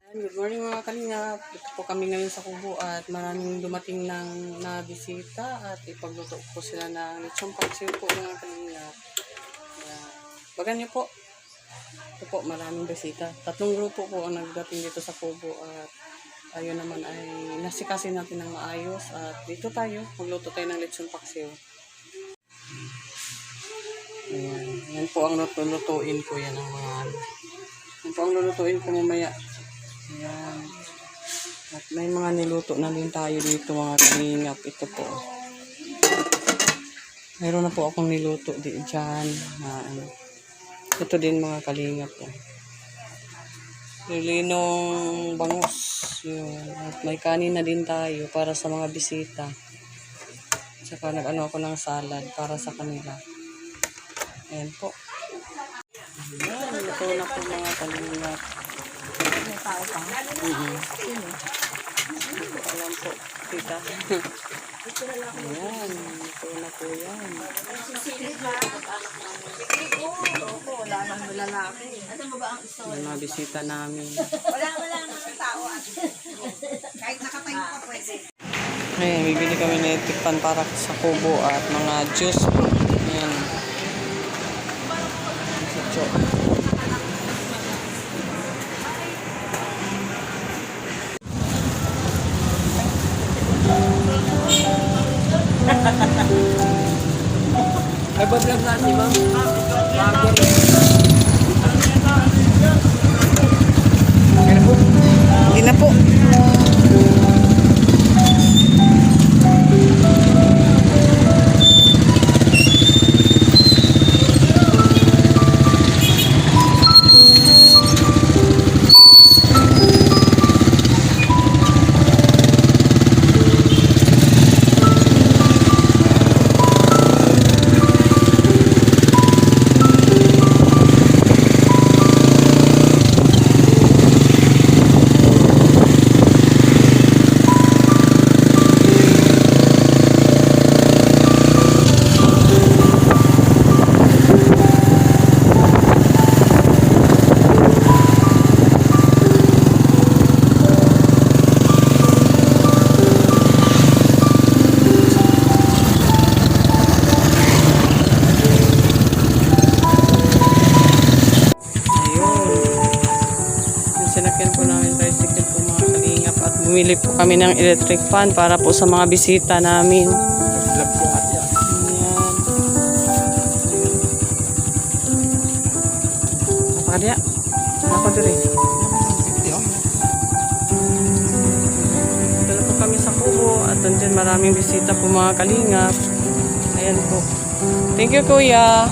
Good morning mga kalingap. Dito po kami ngayon sa Kubo at maraming dumating ng na bisita at ipagluto po sila ng lechong paksiw po mga kalingap. Bagan niyo po. Ito po maraming bisita. 3 grupo po ang nagdating dito sa Kubo at ayun naman ay nasikasin natin ng maayos at dito tayo. Magluto tayo ng lechong paksiw. Ayan. Yan po ang lutuin ko. Yan ang mga yan po ang lulutuin ko mamaya. Ayan. At may mga niluto na din tayo dito mga kalingap. Ito po. Mayroon na po akong niluto dyan. Ito din mga kalingap. Lilinong bangus. Yun. At may kanin na din tayo para sa mga bisita. Tsaka nag-ano ako ng salad para sa kanila. Ayan po. Ayan. Ito na po mga kalingap. Tao pa? Alam po, tita. Ayan, ito na po yan. Wala nang lalaki. Ano mo ba ang story? Yung mga bisita namin. Wala nang tao. Kahit nakatayo ka pwede. Ayan, bibili kami ng tikpan para sa kubo at mga juice. Ayan. Sa Ay, bablog na si ma'am. Hindi na po. Sinakyan po namin tricycle po mga kalingap at bumili po kami ng electric fan para po sa mga bisita namin. Ayan. Napakadya. Ako dito rin. Dito na po kami sa Kubo at andyan maraming bisita po mga kalingap. Ayan po. Thank you kuya.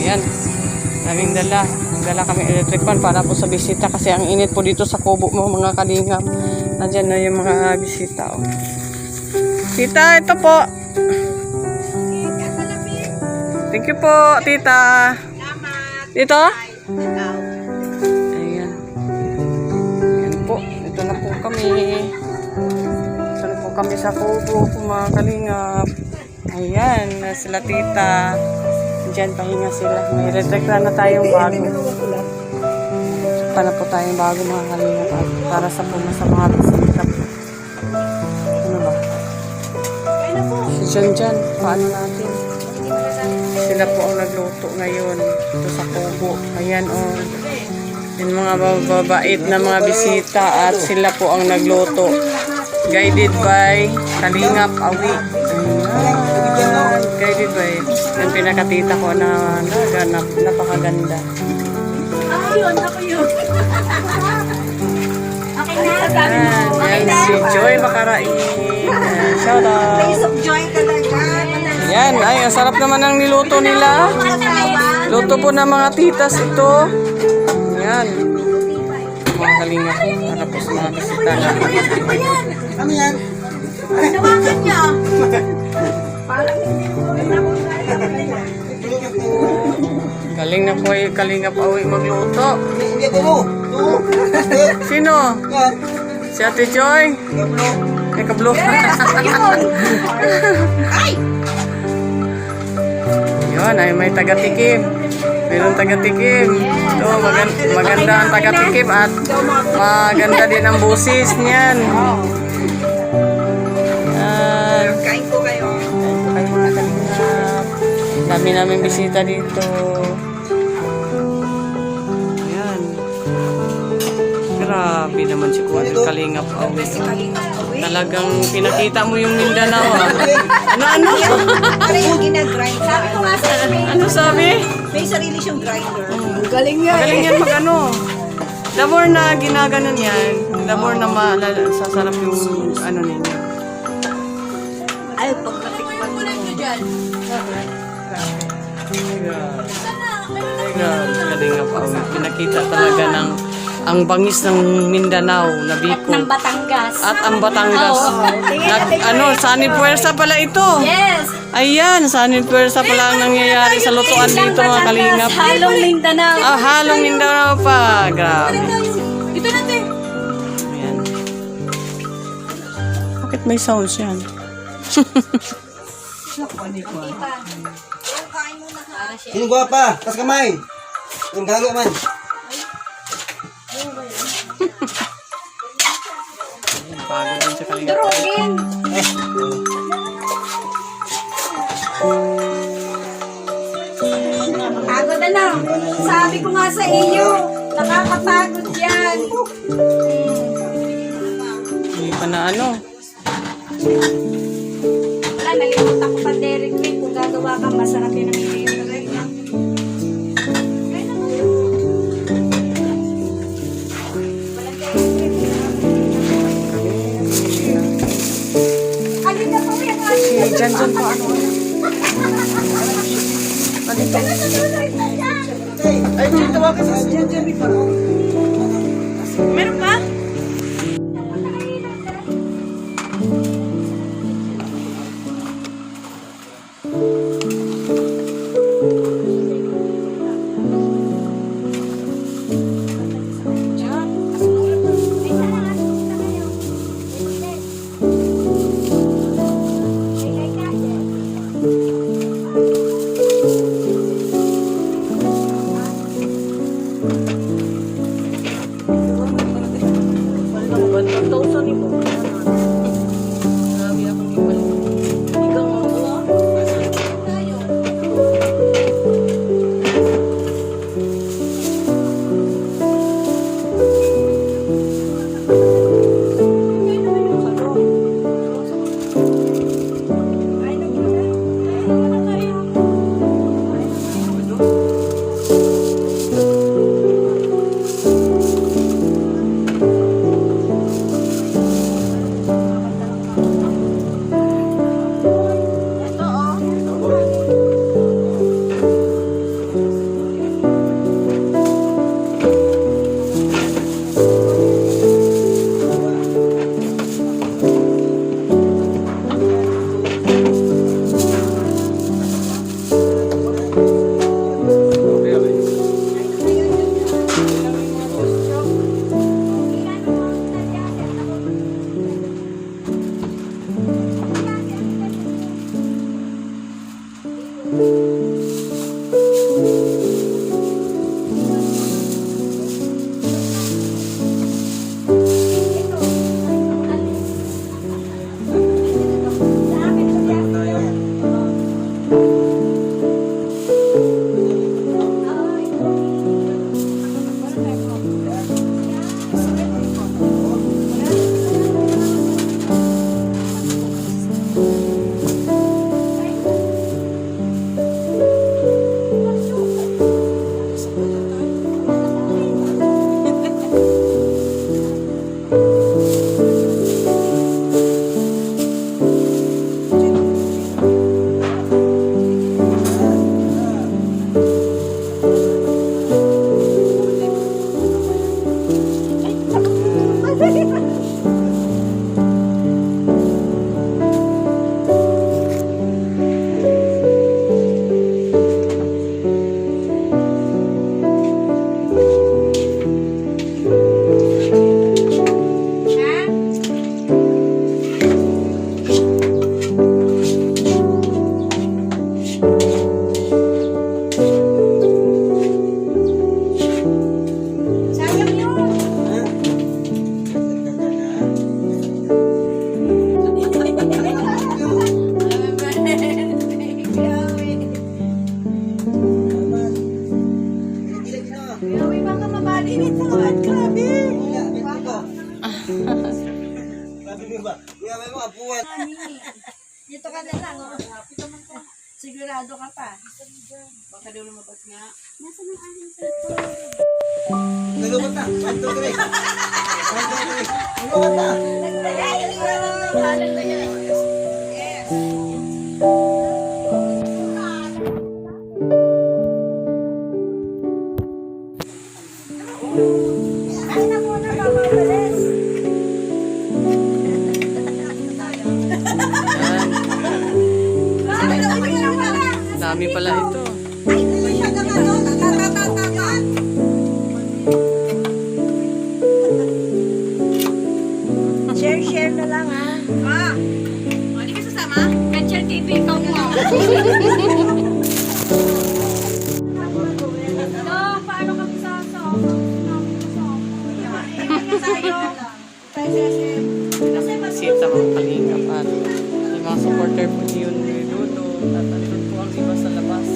Ayan, kaming dala kami electric fan para po sa bisita kasi ang init po dito sa Kubo mo mga kalingap. Nandiyan na yung mga bisita. Oh. Tita, ito po. Thank you po, tita. Dito? Ayan. Ayan po, ito na po kami. Ito na po kami sa Kubo mga kalingap. Ayan, sila tita. Diyan, pahinga sila. May electric fan na tayong bago. Para po tayong bago mga kalingap at para sa mga bisita po. Ano ba? Si Jan, paano natin? Sila po ang nagluto ngayon. Ito sa Kubo. Ayan o. Oh. Yung mga babait na mga bisita at sila po ang nagluto. Guided by Kalingap Awi. Guided by yung pinakatita ko na naganap, napakaganda. Ayun, ako yun. Ayan, si Joy Makarain. Shout out. Face of joy talaga. Yan, ay, ang sarap naman ng niluto nila. Luto po ng mga titas ito. Yan. Mga kalingap para po sa mga bisita na. Ano yan? Nawakan niya. Galing na po yung Kalingap Awi magluto. Sino? Si Ate Joy? Ay, kablo. Ay! Yan, ay may taga-tikim. Mayroong taga-tikim. Ito, maganda ang taga-tikim at maganda din ang busis niyan. Kain po kayo. Kayo na Kalingap. Dami namin bisita dito. Ayan. Grabe naman si Kuya Kalingap. Talagang pinakita mo yung Mindanao. Ano? Ano yung ginagrind? Sabi ko nga sa Ano sabi? may sarili siyang grinder. Galing yan mag-ano. The more na ginaganon yan, the more na sasarap yung ano ninyo. Ay, pag natikman mo. Kalingap. Pinakita talaga ng ang bangis ng Mindanao na Bicol. Ng Batangas. At ang Batangas. Sanib puwersa pala ito. Yes! Ayan, sanib puwersa pala ang nangyayari sa lutuan dito mga Kalingap. Halong Mindanao. Halong Mindanao pa. Grabe. Ito natin. Ayan. Bakit may sounds yan? Sino guwapa? Tas kamay. Yung galo man. Pagod din sa Kalingap. Durugin. Pagod na. Sabi ko nga sa iyo, nakakapagod yan. Hindi pa na ano. Wala, nalimutan ko pa Derek Lee. Kung gagawa ka, masarap yun ang ito. Dyan po ano. Ay, dito ba kasi dyan pa. Meron pa? Sigurado ka pa. Baka daw lumabas nga. Nasaan ang aking cellphone? Naglubat na. 1, 2, 3. 1, 2, 3. Naglubat na. Yes. Ay, na muna, mamawalis. Yan. Dami pala ito. Ay, masyadong ano, nagtatatatat. Share na lang, ha? Ma, hindi ka sasama? Catcher TV, ikaw mo. Paano kami sasama? Sita mga kalingap at yung mga supporter po ni Yun Ludo. Tataliman po ang iba sa labas.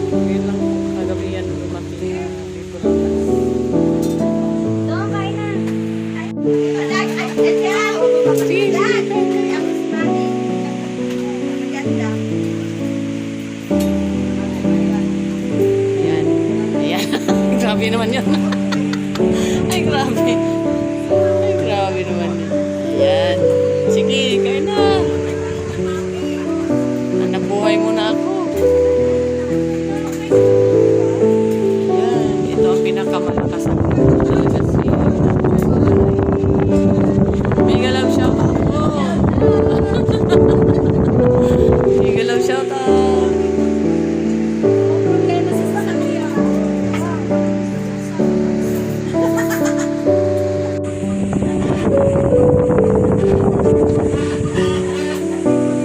Ngayon lang po kagabi yan dumating. Hindi ko lang Doon, kain na. Ayan. Ayan. Grabe naman yun. Ay, grabe. Ay, grabe naman yun. Ayan. Sige, kain na. Anak buhay mo na ako. Ayan. Ito ang pinakamalakas ako. Talaga si... Mega love shout out po. Mega love shout out. Problema sa sasakyan.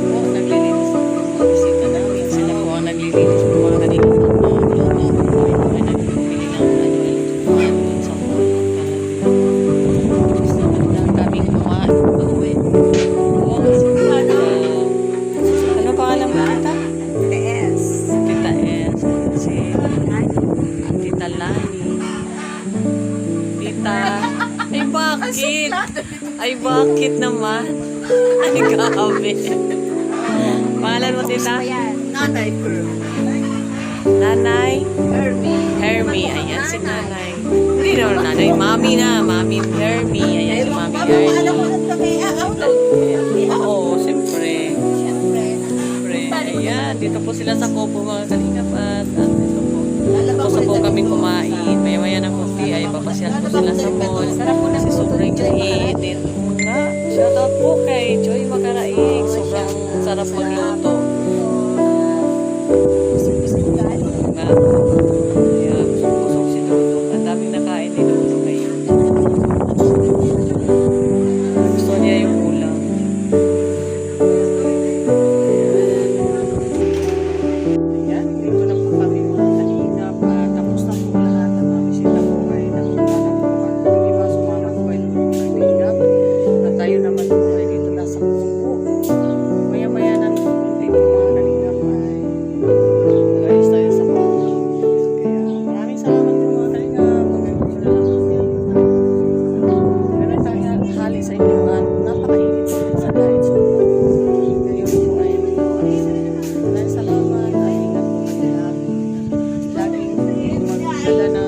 Po, naglilinis ng mga bisita namin. Sila po ang naglilinis ng mga kanina. Ay, nagbibili ng sa mall. Gusto na kaming kumain. Pauwi. Oo, ano pangalan mo, tita? TS. Tita S. Si Tita Lani. Tita. Ay, bakit? Ay, bakit naman? Ay, grabe. Pangalan mo, tita? Nanay Pearl. Nanay? Hermie. Ayan si nanay. Hindi naman nanay. Mami na. Mami Hermie. Ayan si Mami Hermie. Oo, siyempre. Siyempre. Ayan. Dito po sila sa Kopo mga kalingap at dito po. Tapos po kami kumain. Maya-maya ng konti ay papasyal po sila sa mall. Kasi sobrang init. Nga. Shoutout po kay Joy Makaraig. Sobrang sarap magluto. Nga. Kaya busog si Dodo. Ang daming nakain ni Dodo ngayon. Gusto niya yung ulam. Ayan, dito na po kami mga kalingap. Tapos na po lahat ng mga bisita po ay napunta na po. Ang iba sumama po ay mga kalingap. At tayo naman po ay dito nasa kubo. Maya-maya na po dito mga kalingap ay nag-ayos tayo sa kubo. Kaya maraming salamat po mga kalingap. Magandang po na lang po. Meron tayong hali sa inyo at napakainit sa dahil sobrang ngayon po ay maraming salamat. Ay ingat po kayo lahat. Laging magdala na